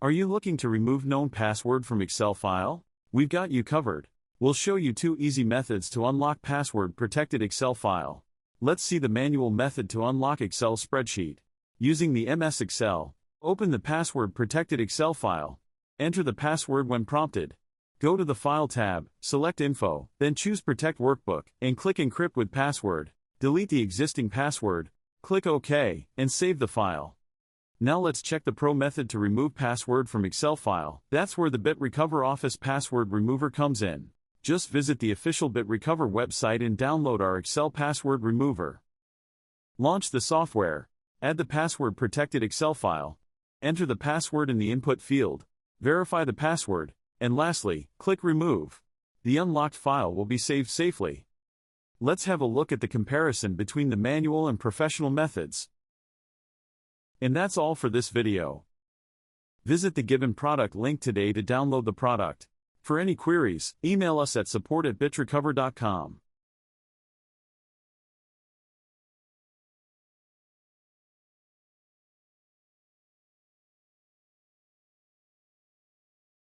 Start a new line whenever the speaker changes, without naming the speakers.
Are you looking to remove known password from Excel file? We've got you covered. We'll show you 2 easy methods to unlock password-protected Excel file. Let's see the manual method to unlock Excel spreadsheet. Using the MS Excel, open the password-protected Excel file. Enter the password when prompted. Go to the File tab, select Info, then choose Protect Workbook, and click Encrypt with Password. Delete the existing password, click OK, and save the file. Now let's check the Pro method to remove password from Excel file. That's where the BitRecover Office Password Remover comes in. Just visit the official BitRecover website and download our Excel Password Remover. Launch the software, add the password-protected Excel file, enter the password in the input field, verify the password, and lastly, click Remove. The unlocked file will be saved safely. Let's have a look at the comparison between the manual and professional methods. And that's all for this video. Visit the given product link today to download the product. For any queries, email us at support@bitrecover.com.